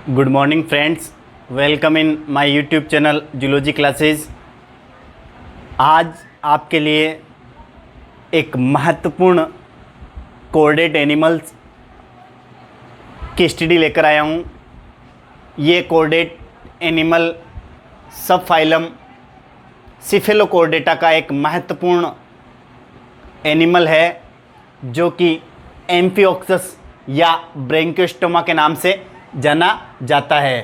Good morning friends, welcome in my YouTube channel zoology classes. आज आपके लिए एक महत्वपूर्ण कोऑर्डिनेट एनिमल्स की स्टडी लेकर आया हूँ। ये कोऑर्डिनेट एनिमल सब फाइलम सिफेलोकॉर्डेटा का एक महत्वपूर्ण एनिमल है जो कि एम्फिओक्सस या ब्रैंकियोस्टोमा के नाम से जाना जाता है।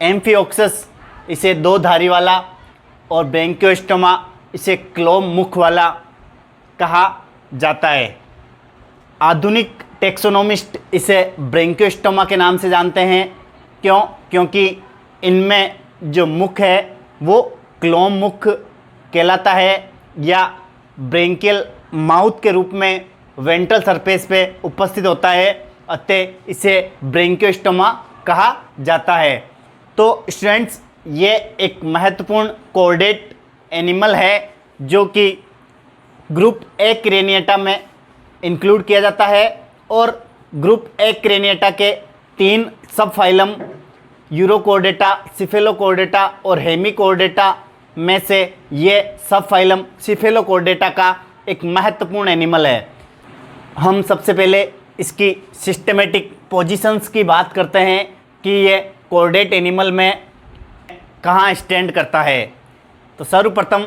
एम्फिओक्सस इसे दो धारी वाला और ब्रैंकियोस्टोमा इसे क्लोव मुख वाला कहा जाता है। आधुनिक टेक्सोनोमिस्ट इसे ब्रैंकियोस्टोमा के नाम से जानते हैं। क्योंकि इनमें जो मुख है वो क्लोव मुख कहलाता है या ब्रैंकियल माउथ के रूप में वेंट्रल सरफेस पे उपस्थित होता है, अतः इसे ब्रैंकियोस्टोमा कहा जाता है। तो स्टूडेंट्स, ये एक महत्वपूर्ण कोऑर्डिनेट एनिमल है जो कि ग्रुप ए क्रेनिएटा में इंक्लूड किया जाता है और ग्रुप ए क्रेनिएटा के 3 सब फाइलम यूरोकॉर्डेटा, सिफेलोकॉर्डेटा और हेमिकॉर्डेटा में से ये सब फाइलम सिफेलोकॉर्डेटा का एक महत्वपूर्ण एनिमल है। हम सबसे पहले इसकी सिस्टमेटिक पोजीशंस की बात करते हैं कि ये कोऑर्डिनेट एनिमल में कहाँ स्टैंड करता है। तो सर्वप्रथम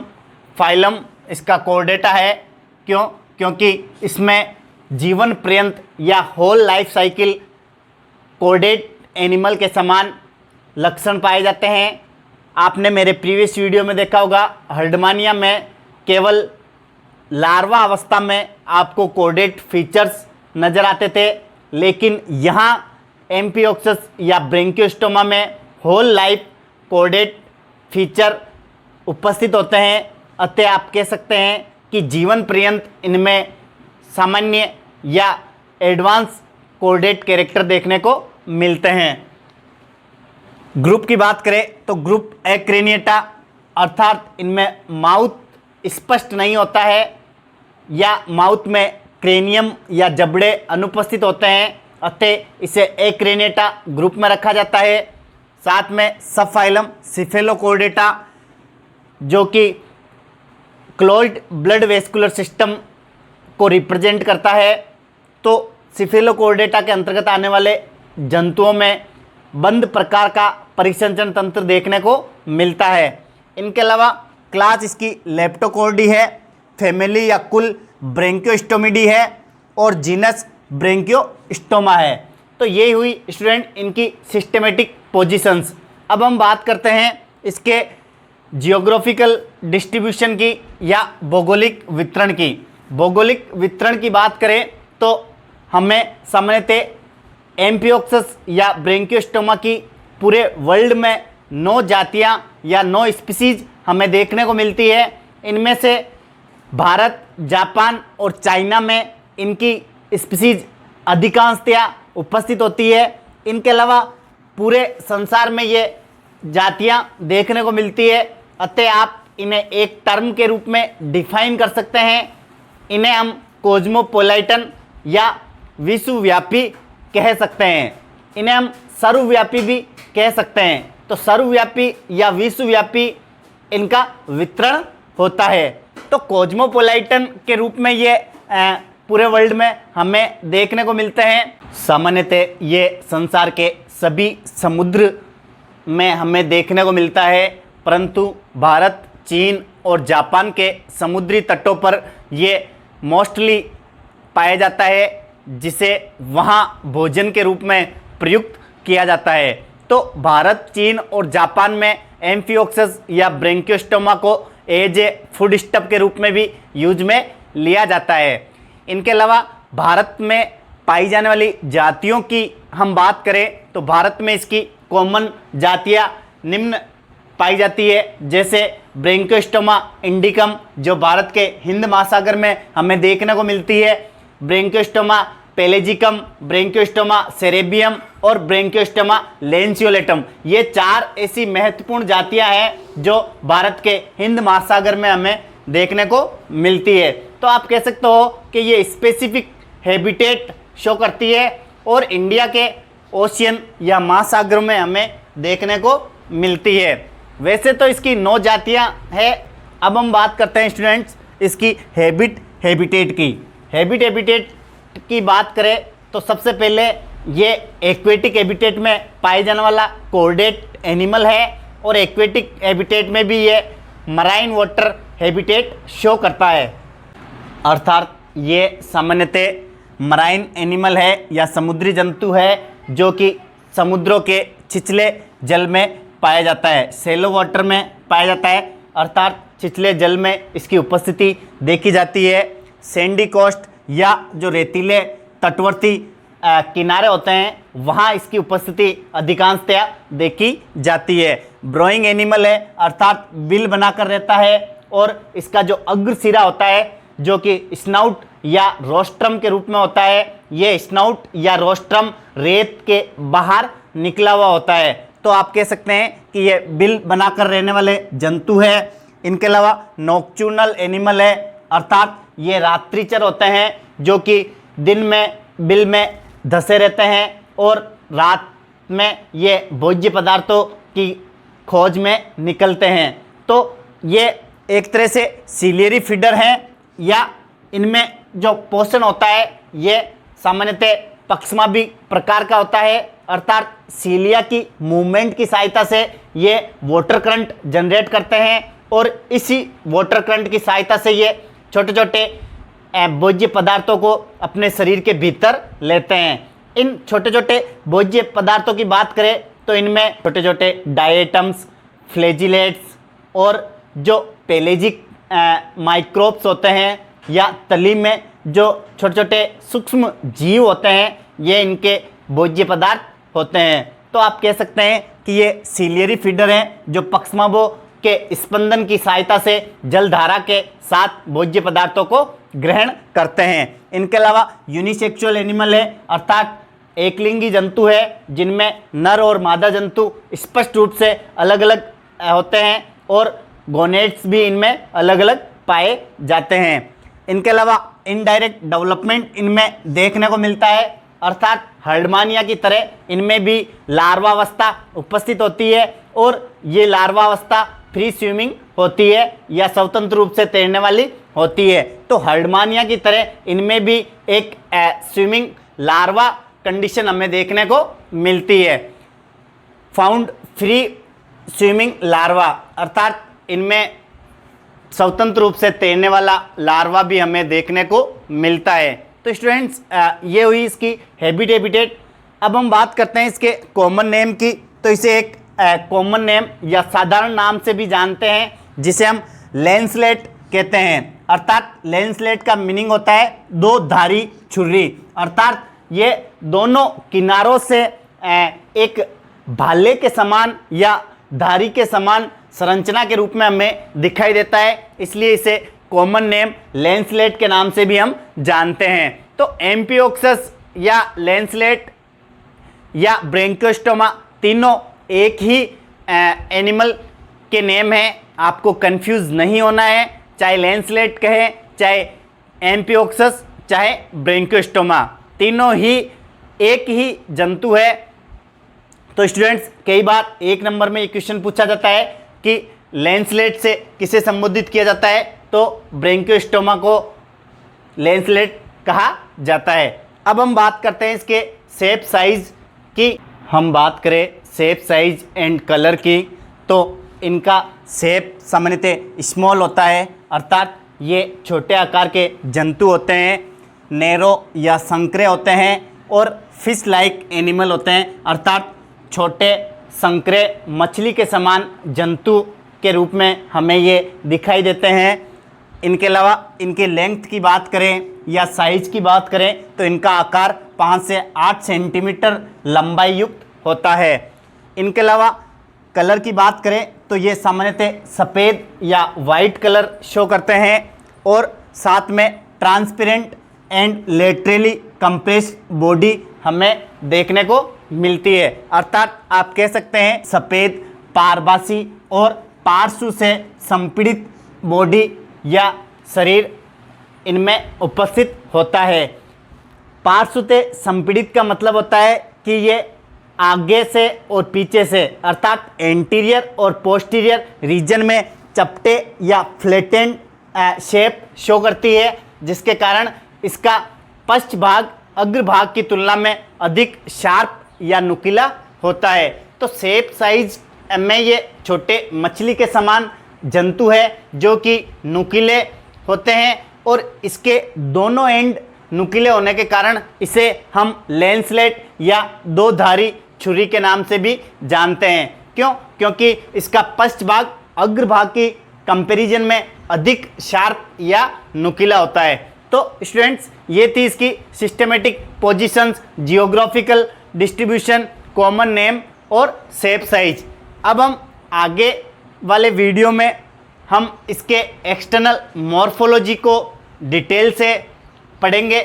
फाइलम इसका कोऑर्डिनेटा है। क्योंकि इसमें जीवन पर्यंत या whole life cycle coordinate animal के समान लक्षण पाए जाते हैं। आपने मेरे प्रीवियस वीडियो में देखा होगा, हर्डमानिया में केवल लार्वा अवस्था में आपको कोऑर्डिनेट फीचर्स नज़र आते थे, लेकिन यहाँ एम्फिओक्सस या ब्रैंकियोस्टोमा में होल लाइफ कोऑर्डिनेट फीचर उपस्थित होते हैं। अतः आप कह सकते हैं कि जीवन पर्यंत इनमें सामान्य या एडवांस कोऑर्डिनेट कैरेक्टर देखने को मिलते हैं। ग्रुप की बात करें तो ग्रुप ए क्रेनिएटा अर्थात इनमें माउथ स्पष्ट नहीं होता है या माउथ में क्रेनियम या जबड़े अनुपस्थित होते हैं, अतः इसे ए क्रेनिएटा ग्रुप में रखा जाता है। साथ में सब फाइलम सिफेलोकॉर्डेटा जो कि क्लोज्ड ब्लड वेस्कुलर सिस्टम को रिप्रेजेंट करता है। तो सिफेलोकॉर्डेटा के अंतर्गत आने वाले जंतुओं में बंद प्रकार का परिसंचरण तंत्र देखने को मिलता है। इनके अलावा क्लास इसकी लेप्टोकॉर्डी है, फैमिली या कुल ब्रैंकियोस्टोमिडी है और जीनस ब्रैंकियोस्टोमा है। तो ये हुई स्टूडेंट इनकी सिस्टमेटिक पोजीशंस। अब हम बात करते हैं इसके जियोग्राफिकल डिस्ट्रीब्यूशन की या भौगोलिक वितरण की। भौगोलिक वितरण की बात करें तो हमें सामान्यतः एम्फिओक्सस या ब्रैंकियोस्टोमा की पूरे वर्ल्ड में 9 जातियाँ या 9 स्पीसीज हमें देखने को मिलती है। इनमें से भारत, जापान और चाइना में इनकी स्पीसीज अधिकांशतया उपस्थित होती है। इनके अलावा पूरे संसार में ये जातियां देखने को मिलती है, अतः आप इन्हें एक टर्म के रूप में डिफाइन कर सकते हैं। इन्हें हम कॉस्मोपोलिटन या विश्वव्यापी कह सकते हैं। इन्हें हम सर्वव्यापी भी कह सकते हैं। तो सर्वव्यापी या विश्वव्यापी इनका वितरण होता है। तो कॉस्मोपोलिटन के रूप में ये पूरे वर्ल्ड में हमें देखने को मिलते हैं। सामान्यतः ये संसार के सभी समुद्र में हमें देखने को मिलता है, परंतु भारत, चीन और जापान के समुद्री तटों पर ये मोस्टली पाया जाता है, जिसे वहाँ भोजन के रूप में प्रयुक्त किया जाता है। तो भारत, चीन और जापान में एम्फिओक्सस या ब्रैंकियोस्टोमा को एज ए फूड स्टफ के रूप में भी यूज में लिया जाता है। इनके अलावा भारत में पाई जाने वाली जातियों की हम बात करें तो भारत में इसकी कॉमन जातियाँ निम्न पाई जाती है, जैसे ब्रैंकियोस्टोमा इंडिकम जो भारत के हिंद महासागर में हमें देखने को मिलती है, ब्रैंकियोस्टोमा पेलेजिकम, ब्रैंकियोस्टोमा सेरेबियम और ब्रैंकियोस्टोमा लैंसियोलेटम। ये 4 ऐसी महत्वपूर्ण जातियां हैं जो भारत के हिंद महासागर में हमें देखने को मिलती है। तो आप कह सकते हो कि ये स्पेसिफिक हैबिटेट शो करती है और इंडिया के ओशियन या महासागरों में हमें देखने को मिलती है। वैसे तो इसकी 9 जातियाँ हैं। अब हम बात करते हैं स्टूडेंट्स इसकी हैबिटेट की। हैबिटेट की बात करें तो सबसे पहले ये एक्वेटिक हैबिटेट में पाए जाने वाला कोर्डेट एनिमल है, और एक्वेटिक हैबिटेट में भी ये मराइन वाटर हैबिटेट शो करता है, अर्थात ये सामान्यतः मराइन एनिमल है या समुद्री जंतु है जो कि समुद्रों के छिछले जल में पाया जाता है, सेलो वाटर में पाया जाता है, अर्थात छिछले जल में इसकी उपस्थिति देखी जाती है। सैंडी कोस्ट या जो रेतीले तटवर्ती किनारे होते हैं वहाँ इसकी उपस्थिति अधिकांशतया देखी जाती है। ब्रोइंग एनिमल है, अर्थात बिल बनाकर रहता है, और इसका जो अग्र सिरा होता है जो कि स्नाउट या रोस्ट्रम के रूप में होता है, ये स्नाउट या रोस्ट्रम रेत के बाहर निकला हुआ होता है। तो आप कह सकते हैं कि ये बिल बनाकर रहने वाले जंतु है। इनके अलावा नॉक्चूर्नल एनिमल है, अर्थात ये रात्रिचर होते हैं जो कि दिन में बिल में धसे रहते हैं और रात में ये भोज्य पदार्थों की खोज में निकलते हैं। तो ये एक तरह से सीलियरी फीडर हैं, या इनमें जो पोषण होता है ये सामान्यतः पक्षमाभी प्रकार का होता है, अर्थात सीलिया की मूवमेंट की सहायता से ये वाटर करंट जनरेट करते हैं, और इसी वाटर करंट की सहायता से ये छोटे छोटे भोज्य पदार्थों को अपने शरीर के भीतर लेते हैं। इन छोटे छोटे भोज्य पदार्थों की बात करें तो इनमें छोटे छोटे डायटम्स, फ्लैजिलेट्स और जो पेलेजिक माइक्रोब्स होते हैं या तली में जो छोटे छोटे सूक्ष्म जीव होते हैं, ये इनके भोज्य पदार्थ होते हैं। तो आप कह सकते हैं कि ये सीलियरी फीडर हैं जो पक्षमाभों के स्पंदन की सहायता से जलधारा के साथ भोज्य पदार्थों को ग्रहण करते हैं। इनके अलावा यूनिसेक्सुअल एनिमल है, अर्थात एकलिंगी जंतु है जिनमें नर और मादा जंतु स्पष्ट रूप से अलग अलग होते हैं, और गोनेड्स भी इनमें अलग अलग पाए जाते हैं। इनके अलावा इनडायरेक्ट डेवलपमेंट इनमें देखने को मिलता है, अर्थात हर्डमानिया की तरह इनमें भी लार्वावस्था उपस्थित होती है, और ये लार्वावस्था फ्री स्विमिंग होती है या स्वतंत्र रूप से तैरने वाली होती है। तो हर्डमानिया की तरह इनमें भी एक स्विमिंग लार्वा कंडीशन हमें देखने को मिलती है। फाउंड फ्री स्विमिंग लार्वा, अर्थात इनमें स्वतंत्र रूप से तैरने वाला लार्वा भी हमें देखने को मिलता है। तो स्टूडेंट्स ये हुई इसकी हैबिटेट। अब हम बात करते हैं इसके कॉमन नेम की। तो इसे एक कॉमन नेम या साधारण नाम से भी जानते हैं जिसे हम लैंसलेट कहते हैं, अर्थात लैंसलेट का मीनिंग होता है दो धारी छुरी, अर्थात ये दोनों किनारों से एक भाले के समान या धारी के समान संरचना के रूप में हमें दिखाई देता है, इसलिए इसे कॉमन नेम लैंसलेट के नाम से भी हम जानते हैं। तो एम्फिओक्सस या लैंसलेट या ब्रैंकियोस्टोमा तीनों एक ही एनिमल के नेम हैं, आपको कंफ्यूज नहीं होना है, चाहे लैंसलेट कहें, चाहे एम्फिओक्सस, चाहे ब्रैंकियोस्टोमा, तीनों ही एक ही जंतु है। तो स्टूडेंट्स कई बार 1 नंबर में ये क्वेश्चन पूछा जाता है कि लैंसलेट से किसे संबोधित किया जाता है, तो ब्रैंकियोस्टोमा को लैंसलेट कहा जाता है। अब हम बात करते हैं इसके शेप साइज की। हम बात करें शेप साइज एंड कलर की, तो इनका शेप सामान्यतः स्मॉल होता है, अर्थात ये छोटे आकार के जंतु होते हैं, नैरो या संकरे होते हैं, और फिश लाइक एनिमल होते हैं, अर्थात छोटे संकरे मछली के समान जंतु के रूप में हमें ये दिखाई देते हैं। इनके अलावा इनके लेंथ की बात करें या साइज की बात करें तो इनका आकार 5 से 8 सेंटीमीटर लंबाई युक्त होता है। इनके अलावा कलर की बात करें तो ये सामान्यतः सफ़ेद या वाइट कलर शो करते हैं, और साथ में transparent and laterally compressed body हमें देखने को मिलती है, अर्थात आप कह सकते हैं सफ़ेद पारभासी और पार्श्व से संपीड़ित बॉडी या शरीर इनमें उपस्थित होता है। पार्श्व से संपीड़ित का मतलब होता है कि ये आगे से और पीछे से अर्थात एंटीरियर और पोस्टीरियर रीजन में चपटे या फ्लैटेंड शेप शो करती है, जिसके कारण इसका पश्च भाग अग्रभाग की तुलना में अधिक शार्प या नुकीला होता है। तो शेप साइज में ये छोटे मछली के समान जंतु है जो कि नुकीले होते हैं और इसके दोनों एंड नुकीले होने के कारण इसे हम लैंसलेट या दो धारी छुरी के नाम से भी जानते हैं। क्यों? क्योंकि इसका पश्च भाग अग्रभाग की कंपैरिजन में अधिक शार्प या नुकीला होता है। तो स्टूडेंट्स, ये थी इसकी systematic positions, geographical distribution, common name और शेप साइज। अब हम आगे वाले वीडियो में हम इसके एक्सटर्नल मॉर्फोलॉजी को डिटेल से पढ़ेंगे।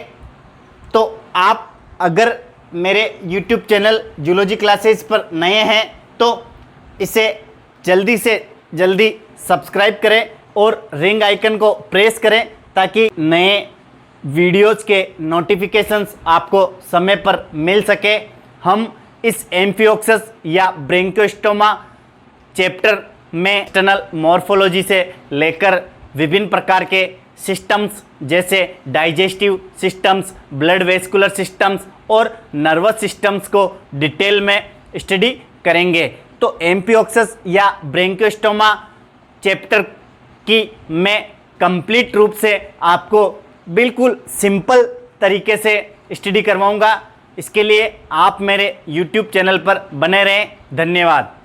तो आप अगर मेरे YouTube चैनल जूलॉजी क्लासेस पर नए हैं तो इसे जल्दी से जल्दी सब्सक्राइब करें और रिंग आइकन को प्रेस करें ताकि नए वीडियोज़ के नोटिफिकेशंस आपको समय पर मिल सके। हम इस एम्फिओक्सस या ब्रोंकियोस्टोमा चैप्टर में एक्सटर्नल मॉर्फोलॉजी से लेकर विभिन्न प्रकार के सिस्टम्स जैसे digestive systems, blood vascular systems और नर्वस सिस्टम्स को डिटेल में स्टडी करेंगे। तो एम्फिओक्सस या ब्रोंकियोस्टोमा चैप्टर की मैं कंप्लीट रूप से आपको बिल्कुल सिंपल तरीके से स्टडी करवाऊंगा। इसके लिए आप मेरे YouTube चैनल पर बने रहें। धन्यवाद।